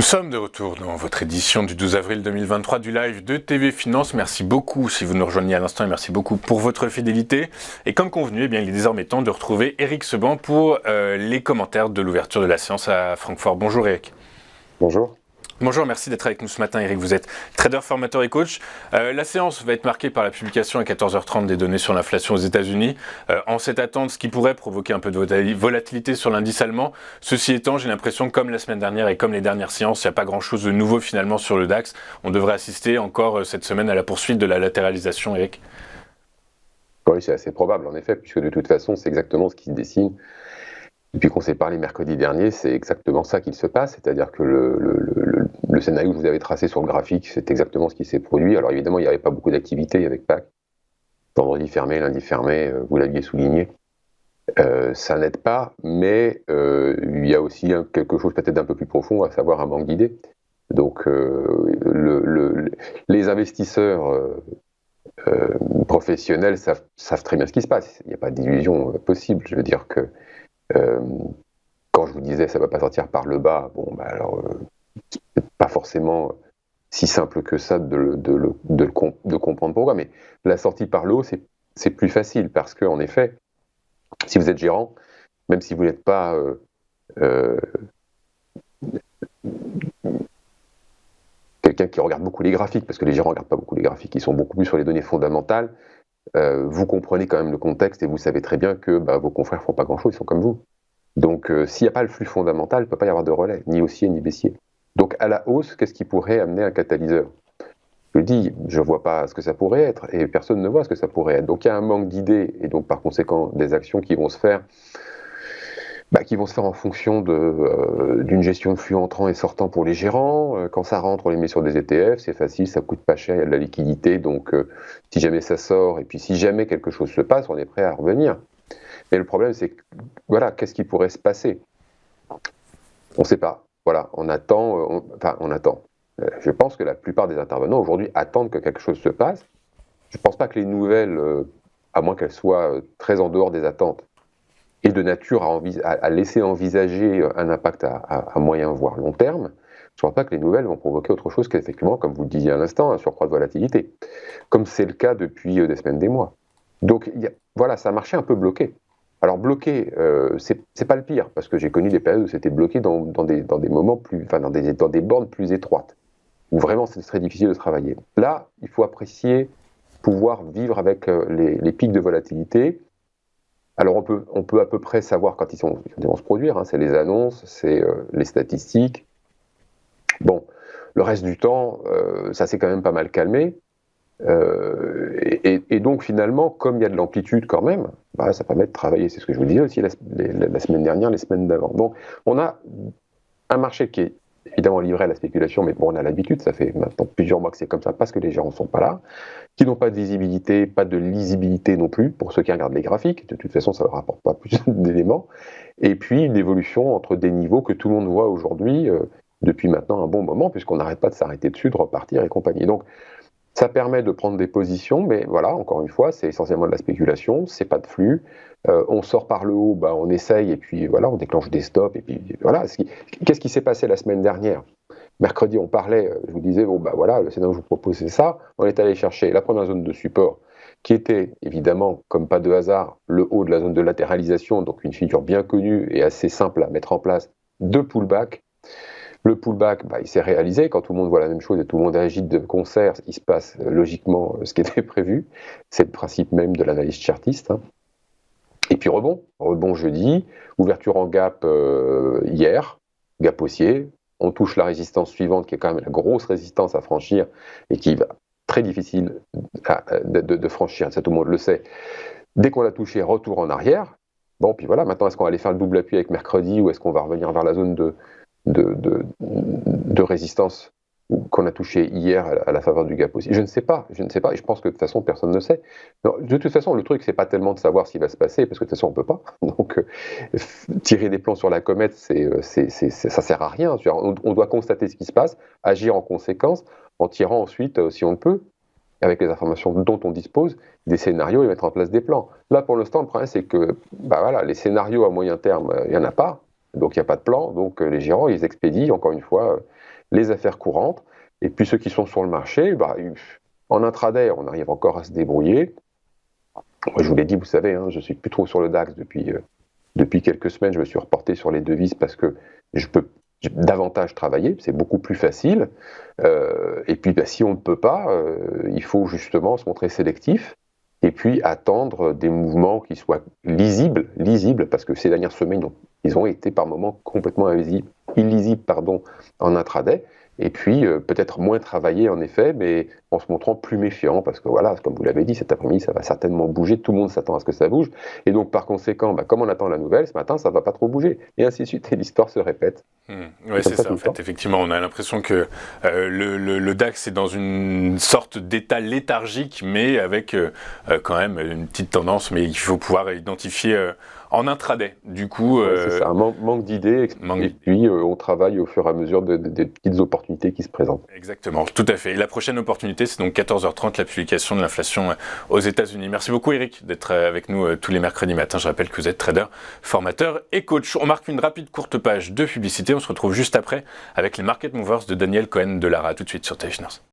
sommes de retour dans votre édition du 12 avril 2023 du live de TV Finance. Merci beaucoup si vous nous rejoignez à l'instant et merci beaucoup pour votre fidélité. Et comme convenu, eh bien, il est désormais temps de retrouver Eric Seban pour les commentaires de l'ouverture de la séance à Francfort. Bonjour Eric. Bonjour. Bonjour, merci d'être avec nous ce matin Eric, vous êtes trader, formateur et coach. La séance va être marquée par la publication à 14h30 des données sur l'inflation aux États-Unis. En cette attente, ce qui pourrait provoquer un peu de volatilité sur l'indice allemand. Ceci étant, j'ai l'impression que comme la semaine dernière et comme les dernières séances, il n'y a pas grand-chose de nouveau finalement sur le DAX. On devrait assister encore cette semaine à la poursuite de la latéralisation, Eric. Oui, c'est assez probable en effet, puisque de toute façon, c'est exactement ce qui se dessine. Depuis qu'on s'est parlé mercredi dernier, c'est exactement ça qu'il se passe, c'est-à-dire que le scénario que vous avez tracé sur le graphique, c'est exactement ce qui s'est produit. Alors évidemment, il n'y avait pas beaucoup d'activité avec Pâques. Vendredi fermé, lundi fermé, vous l'aviez souligné. Ça n'aide pas, mais il y a aussi quelque chose peut-être d'un peu plus profond, à savoir un manque d'idées. Donc les investisseurs professionnels savent très bien ce qui se passe. Il n'y a pas d'illusion possible. Je veux dire que quand je vous disais ça ne va pas sortir par le bas, bon, bah alors, c'est pas forcément si simple que ça de comprendre pourquoi, mais la sortie par le haut, c'est plus facile, parce que en effet, si vous êtes gérant, même si vous n'êtes pas quelqu'un qui regarde beaucoup les graphiques, parce que les gérants ne regardent pas beaucoup les graphiques, ils sont beaucoup plus sur les données fondamentales, vous comprenez quand même le contexte et vous savez très bien que vos confrères ne font pas grand-chose, ils sont comme vous. Donc s'il n'y a pas le flux fondamental, il ne peut pas y avoir de relais, ni haussier ni baissier. Donc à la hausse, qu'est-ce qui pourrait amener un catalyseur? Je dis, je ne vois pas ce que ça pourrait être, et personne ne voit ce que ça pourrait être. Donc il y a un manque d'idées, et donc par conséquent des actions qui vont se faire en fonction d'une gestion de flux entrant et sortant pour les gérants. Quand ça rentre, on les met sur des ETF, c'est facile, ça coûte pas cher, il y a de la liquidité, donc si jamais ça sort, et puis si jamais quelque chose se passe, on est prêt à revenir. Mais le problème, c'est que, voilà, qu'est-ce qui pourrait se passer? On ne sait pas. Voilà, on attend. On attend. Je pense que la plupart des intervenants aujourd'hui attendent que quelque chose se passe. Je ne pense pas que les nouvelles, à moins qu'elles soient très en dehors des attentes, et de nature à laisser envisager un impact à moyen voire long terme, je ne pense pas que les nouvelles vont provoquer autre chose qu'effectivement, comme vous le disiez à l'instant, un surcroît de volatilité, comme c'est le cas depuis des semaines, des mois. Donc voilà, ça a marché un peu bloqué. Alors bloqué, c'est pas le pire, parce que j'ai connu des périodes où c'était bloqué dans des moments plus, enfin dans des bornes plus étroites, où vraiment c'est très difficile de travailler. Là, il faut apprécier pouvoir vivre avec les pics de volatilité. Alors on peut à peu près savoir quand ils vont se produire, hein, c'est les annonces, c'est les statistiques. Bon, le reste du temps, ça s'est quand même pas mal calmé. Et donc finalement, comme il y a de l'amplitude quand même, ça permet de travailler. C'est ce que je vous disais aussi la semaine dernière, les semaines d'avant. Donc on a un marché qui est évidemment livré à la spéculation, mais bon, on a l'habitude, ça fait maintenant plusieurs mois que c'est comme ça, parce que les gérants ne sont pas là, qui n'ont pas de visibilité, pas de lisibilité non plus, pour ceux qui regardent les graphiques, de toute façon ça ne leur apporte pas plus d'éléments, et puis une évolution entre des niveaux que tout le monde voit aujourd'hui, depuis maintenant un bon moment, puisqu'on n'arrête pas de s'arrêter dessus, de repartir et compagnie. Donc ça permet de prendre des positions, mais voilà, encore une fois, c'est essentiellement de la spéculation, c'est pas de flux. On sort par le haut, on essaye, et puis voilà, on déclenche des stops, et puis voilà. Qu'est-ce qui s'est passé la semaine dernière? Mercredi, on parlait, je vous disais, voilà, le scénario que je vous propose, c'est ça. On est allé chercher la première zone de support, qui était évidemment, comme pas de hasard, le haut de la zone de latéralisation, donc une figure bien connue et assez simple à mettre en place de pullback. Le pullback, il s'est réalisé. Quand tout le monde voit la même chose et tout le monde agite de concert, il se passe logiquement ce qui était prévu. C'est le principe même de l'analyse chartiste. Hein. Et puis rebond jeudi, ouverture en gap hier, gap haussier. On touche la résistance suivante, qui est quand même la grosse résistance à franchir et qui va très difficile de franchir, ça tout le monde le sait. Dès qu'on l'a touché, retour en arrière. Bon, puis voilà, maintenant, est-ce qu'on va aller faire le double appui avec mercredi ou est-ce qu'on va revenir vers la zone de résistance qu'on a touché hier à la faveur du gap aussi? Je ne sais pas, et je pense que de toute façon, personne ne sait. Non, de toute façon, le truc, c'est pas tellement de savoir ce qui va se passer, parce que de toute façon, on peut pas. Donc, tirer des plans sur la comète, ça sert à rien. On doit constater ce qui se passe, agir en conséquence, en tirant ensuite, si on le peut, avec les informations dont on dispose, des scénarios et mettre en place des plans. Là, pour l'instant, le problème, c'est que voilà, les scénarios à moyen terme, il n'y en a pas, donc il n'y a pas de plan, donc les gérants, ils expédient, encore une fois, les affaires courantes. Et puis ceux qui sont sur le marché, en intraday, on arrive encore à se débrouiller. Moi, je vous l'ai dit, vous savez, hein, je suis plus trop sur le DAX depuis quelques semaines. Je me suis reporté sur les devises parce que je peux davantage travailler, c'est beaucoup plus facile. Et puis, si on ne peut pas, il faut justement se montrer sélectif et puis attendre des mouvements qui soient lisibles, parce que ces dernières semaines, ils ont été par moments complètement illisibles en intraday. Et puis, peut-être moins travailler, en effet, mais en se montrant plus méfiant, parce que voilà, comme vous l'avez dit, cet après-midi, ça va certainement bouger, tout le monde s'attend à ce que ça bouge, et donc, par conséquent, comme on attend la nouvelle, ce matin, ça ne va pas trop bouger, et ainsi de suite, et l'histoire se répète. Oui, c'est ça, en fait, effectivement, on a l'impression que le DAX est dans une sorte d'état léthargique, mais avec quand même une petite tendance, mais il faut pouvoir identifier en intraday. Du coup, c'est ça, un manque d'idées, et puis on travaille au fur et à mesure des petites opportunités qui se présentent. Exactement, tout à fait. Et la prochaine opportunité, c'est donc 14h30, la publication de l'inflation aux États-Unis. Merci beaucoup, Eric, d'être avec nous tous les mercredis matins. Je rappelle que vous êtes trader, formateur et coach. On marque une rapide courte page de publicité. On se retrouve juste après avec les Market Movers de Daniel Cohen de Lara. Tout de suite sur TV Finance.